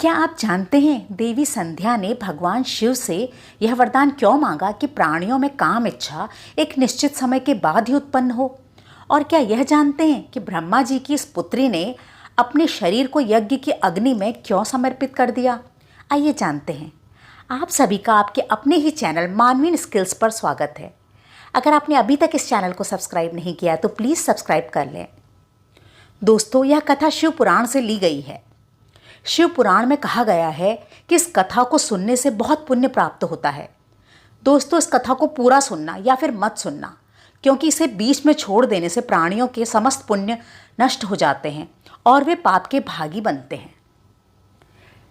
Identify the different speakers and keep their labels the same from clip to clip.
Speaker 1: क्या आप जानते हैं देवी संध्या ने भगवान शिव से यह वरदान क्यों मांगा कि प्राणियों में काम इच्छा एक निश्चित समय के बाद ही उत्पन्न हो? और क्या यह जानते हैं कि ब्रह्मा जी की इस पुत्री ने अपने शरीर को यज्ञ की अग्नि में क्यों समर्पित कर दिया? आइए जानते हैं। आप सभी का आपके अपने ही चैनल मानवीन स्किल्स पर स्वागत है। अगर आपने अभी तक इस चैनल को सब्सक्राइब नहीं किया तो प्लीज़ सब्सक्राइब कर लें। दोस्तों, यह कथा शिव पुराण से ली गई है। शिव पुराण में कहा गया है कि इस कथा को सुनने से बहुत पुण्य प्राप्त होता है। दोस्तों, इस कथा को पूरा सुनना या फिर मत सुनना, क्योंकि इसे बीच में छोड़ देने से प्राणियों के समस्त पुण्य नष्ट हो जाते हैं और वे पाप के भागी बनते हैं।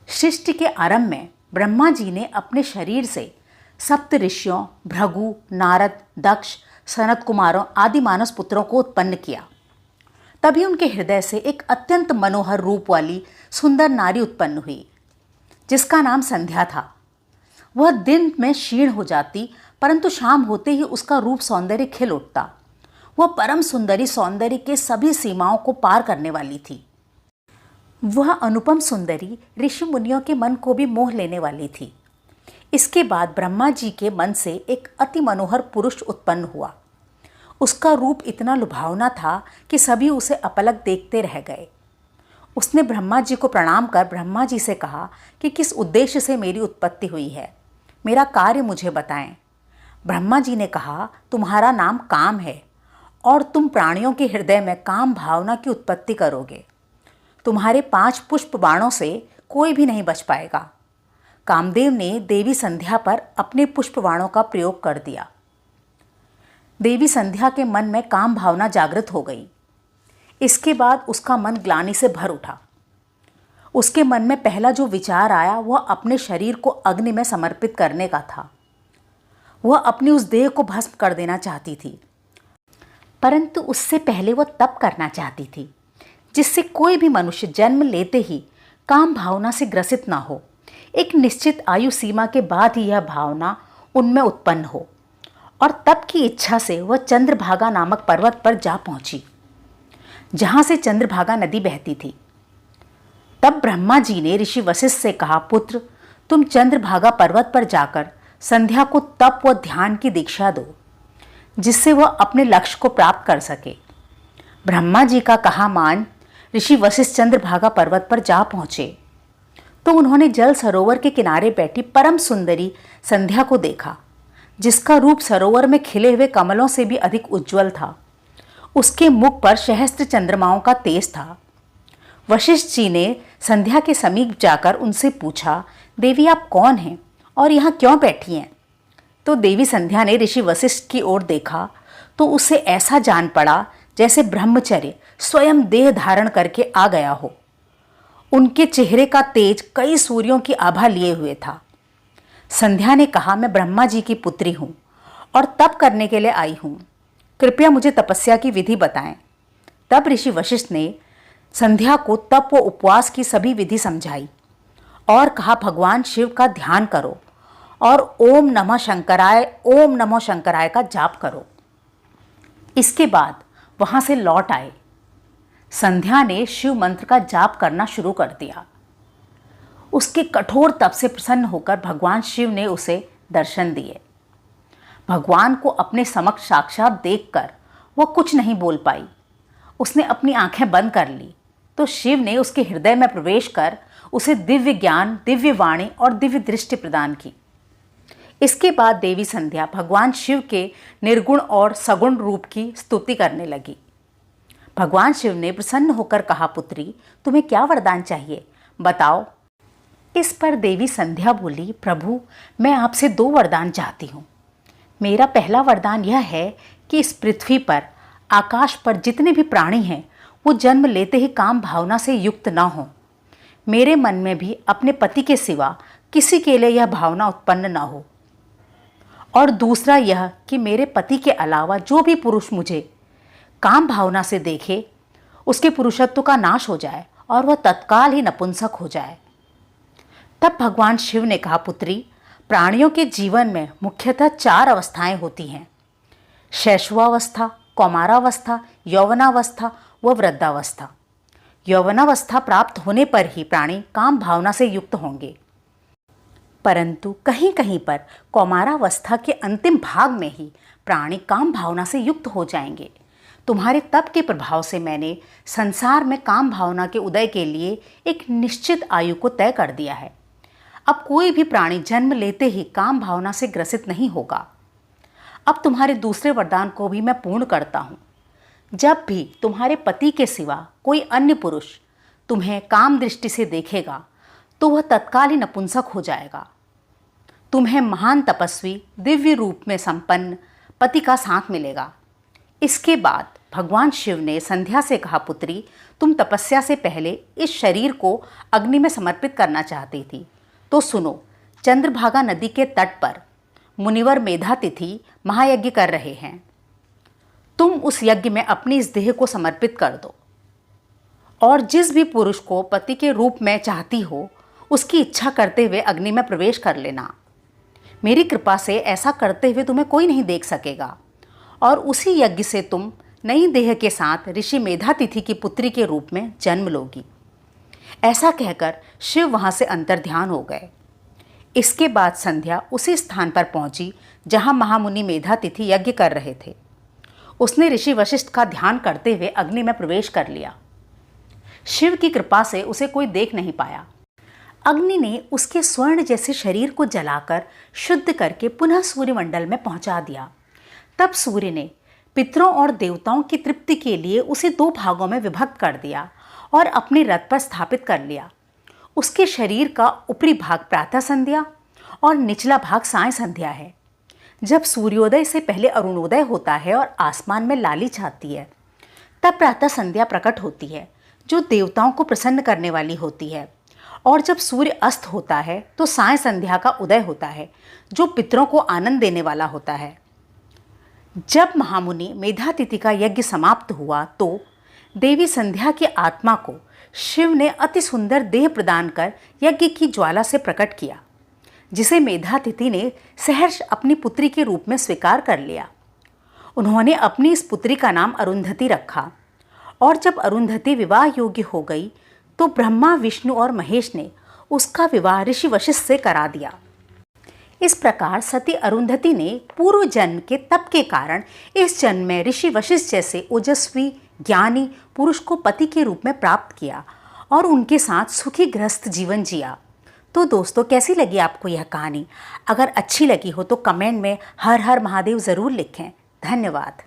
Speaker 1: सृष्टि के आरंभ में ब्रह्मा जी ने अपने शरीर से सप्त ऋषियों भृगु, नारद, दक्ष, सनत कुमारों आदि मानस पुत्रों को उत्पन्न किया। तभी उनके हृदय से एक अत्यंत मनोहर रूप वाली सुंदर नारी उत्पन्न हुई, जिसका नाम संध्या था। वह दिन में क्षीण हो जाती, परंतु शाम होते ही उसका रूप सौंदर्य खिल उठता। वह परम सुंदरी सौंदर्य के सभी सीमाओं को पार करने वाली थी। वह अनुपम सुंदरी ऋषि मुनियों के मन को भी मोह लेने वाली थी। इसके बाद ब्रह्मा जी के मन से एक अति मनोहर पुरुष उत्पन्न हुआ। उसका रूप इतना लुभावना था कि सभी उसे अपलक देखते रह गए। उसने ब्रह्मा जी को प्रणाम कर ब्रह्मा जी से कहा कि किस उद्देश्य से मेरी उत्पत्ति हुई है, मेरा कार्य मुझे बताएं। ब्रह्मा जी ने कहा, तुम्हारा नाम काम है और तुम प्राणियों के हृदय में काम भावना की उत्पत्ति करोगे। तुम्हारे 5 पुष्प बाणों से कोई भी नहीं बच पाएगा। कामदेव ने देवी संध्या पर अपने पुष्प बाणों का प्रयोग कर दिया। देवी संध्या के मन में काम भावना जागृत हो गई। इसके बाद उसका मन ग्लानि से भर उठा। उसके मन में पहला जो विचार आया वह अपने शरीर को अग्नि में समर्पित करने का था। वह अपनी उस देह को भस्म कर देना चाहती थी, परंतु उससे पहले वह तप करना चाहती थी, जिससे कोई भी मनुष्य जन्म लेते ही काम भावना से ग्रसित ना हो। एक निश्चित आयु सीमा के बाद ही यह भावना उनमें उत्पन्न हो। और तप की इच्छा से वह चंद्रभागा नामक पर्वत पर जा पहुंची, जहां से चंद्रभागा नदी बहती थी। तब ब्रह्मा जी ने ऋषि वशिष्ठ से कहा, पुत्र, तुम चंद्रभागा पर्वत पर जाकर संध्या को तप व ध्यान की दीक्षा दो, जिससे वह अपने लक्ष्य को प्राप्त कर सके। ब्रह्मा जी का कहा मान ऋषि वशिष्ठ चंद्रभागा पर्वत पर जा पहुंचे तो उन्होंने जल सरोवर के किनारे बैठी परम सुंदरी संध्या को देखा, जिसका रूप सरोवर में खिले हुए कमलों से भी अधिक उज्जवल था। उसके मुख पर सहस्त्र चंद्रमाओं का तेज था। वशिष्ठ जी ने संध्या के समीप जाकर उनसे पूछा, देवी आप कौन हैं और यहाँ क्यों बैठी हैं? तो देवी संध्या ने ऋषि वशिष्ठ की ओर देखा तो उसे ऐसा जान पड़ा जैसे ब्रह्मचर्य स्वयं देह धारण करके आ गया हो। उनके चेहरे का तेज कई सूर्यों की आभा लिए हुए था। संध्या ने कहा, मैं ब्रह्मा जी की पुत्री हूँ और तप करने के लिए आई हूँ, कृपया मुझे तपस्या की विधि बताएं। तब ऋषि वशिष्ठ ने संध्या को तप व उपवास की सभी विधि समझाई और कहा, भगवान शिव का ध्यान करो और ओम नमः शंकराय का जाप करो। इसके बाद वहां से लौट आए। संध्या ने शिव मंत्र का जाप करना शुरू कर दिया। उसके कठोर तप से प्रसन्न होकर भगवान शिव ने उसे दर्शन दिए। भगवान को अपने समक्ष साक्षात देखकर वह कुछ नहीं बोल पाई। उसने अपनी आंखें बंद कर ली तो शिव ने उसके हृदय में प्रवेश कर उसे दिव्य ज्ञान, दिव्य वाणी और दिव्य दृष्टि प्रदान की। इसके बाद देवी संध्या भगवान शिव के निर्गुण और सगुण रूप की स्तुति करने लगी। भगवान शिव ने प्रसन्न होकर कहा, पुत्री, तुम्हें क्या वरदान चाहिए, बताओ। इस पर देवी संध्या बोली, प्रभु, मैं आपसे 2 वरदान चाहती हूँ। मेरा पहला वरदान यह है कि इस पृथ्वी पर, आकाश पर जितने भी प्राणी हैं वो जन्म लेते ही काम भावना से युक्त ना हों। मेरे मन में भी अपने पति के सिवा किसी के लिए यह भावना उत्पन्न ना हो। और दूसरा यह कि मेरे पति के अलावा जो भी पुरुष मुझे काम भावना से देखे उसके पुरुषत्व का नाश हो जाए और वह तत्काल ही नपुंसक हो जाए। तब भगवान शिव ने कहा, पुत्री, प्राणियों के जीवन में मुख्यतः 4 अवस्थाएं होती हैं, शैशवावस्था, कौमारावस्था, यौवनावस्था व वृद्धावस्था। यौवनावस्था प्राप्त होने पर ही प्राणी काम भावना से युक्त होंगे, परंतु कहीं कहीं पर कौमारावस्था के अंतिम भाग में ही प्राणी काम भावना से युक्त हो जाएंगे। तुम्हारे तप के प्रभाव से मैंने संसार में काम भावना के उदय के लिए एक निश्चित आयु को तय कर दिया है। अब कोई भी प्राणी जन्म लेते ही काम भावना से ग्रसित नहीं होगा। अब तुम्हारे दूसरे वरदान को भी मैं पूर्ण करता हूँ। जब भी तुम्हारे पति के सिवा कोई अन्य पुरुष तुम्हें काम दृष्टि से देखेगा तो वह तत्काल ही नपुंसक हो जाएगा। तुम्हें महान तपस्वी, दिव्य रूप में संपन्न पति का साथ मिलेगा। इसके बाद भगवान शिव ने संध्या से कहा, पुत्री, तुम तपस्या से पहले इस शरीर को अग्नि में समर्पित करना चाहती थी, तो सुनो, चंद्रभागा नदी के तट पर मुनिवर मेधातिथि महायज्ञ कर रहे हैं। तुम उस यज्ञ में अपनी इस देह को समर्पित कर दो और जिस भी पुरुष को पति के रूप में चाहती हो उसकी इच्छा करते हुए अग्नि में प्रवेश कर लेना। मेरी कृपा से ऐसा करते हुए तुम्हें कोई नहीं देख सकेगा और उसी यज्ञ से तुम नई देह के साथ ऋषि मेधातिथि की पुत्री के रूप में जन्म लोगी। ऐसा कहकर शिव वहाँ से अंतर्ध्यान हो गए। इसके बाद संध्या उसी स्थान पर पहुंची जहां महामुनि मेधातिथि यज्ञ कर रहे थे। उसने ऋषि वशिष्ठ का ध्यान करते हुए अग्नि में प्रवेश कर लिया। शिव की कृपा से उसे कोई देख नहीं पाया। अग्नि ने उसके स्वर्ण जैसे शरीर को जलाकर शुद्ध करके पुनः सूर्यमंडल में पहुंचा दिया। तब सूर्य ने पितरों और देवताओं की तृप्ति के लिए उसे 2 भागों में विभक्त कर दिया और अपने रथ पर स्थापित कर लिया। उसके शरीर का ऊपरी भाग प्रातः संध्या और निचला भाग साय संध्या है। जब सूर्योदय से पहले अरुणोदय होता है और आसमान में लाली छाती है, तब प्रातः संध्या प्रकट होती है, जो देवताओं को प्रसन्न करने वाली होती है। और जब सूर्य अस्त होता है तो साय संध्या का उदय होता है, जो पितरों को आनंद देने वाला होता है। जब महामुनि मेधातिथि का यज्ञ समाप्त हुआ तो देवी संध्या की आत्मा को शिव ने अति सुंदर देह प्रदान कर यज्ञ की ज्वाला से प्रकट किया, जिसे मेधातिथि ने सहर्ष अपनी पुत्री के रूप में स्वीकार कर लिया। उन्होंने अपनी इस पुत्री का नाम अरुंधति रखा और जब अरुंधति विवाह योग्य हो गई तो ब्रह्मा, विष्णु और महेश ने उसका विवाह ऋषि वशिष्ठ से करा दिया। इस प्रकार सती अरुंधति ने पूर्व जन्म के तप के कारण इस जन्म में ऋषि वशिष्ठ जैसे ओजस्वी ज्ञानी पुरुष को पति के रूप में प्राप्त किया और उनके साथ सुखी गृहस्थ जीवन जिया। तो दोस्तों, कैसी लगी आपको यह कहानी? अगर अच्छी लगी हो तो कमेंट में हर हर महादेव ज़रूर लिखें। धन्यवाद।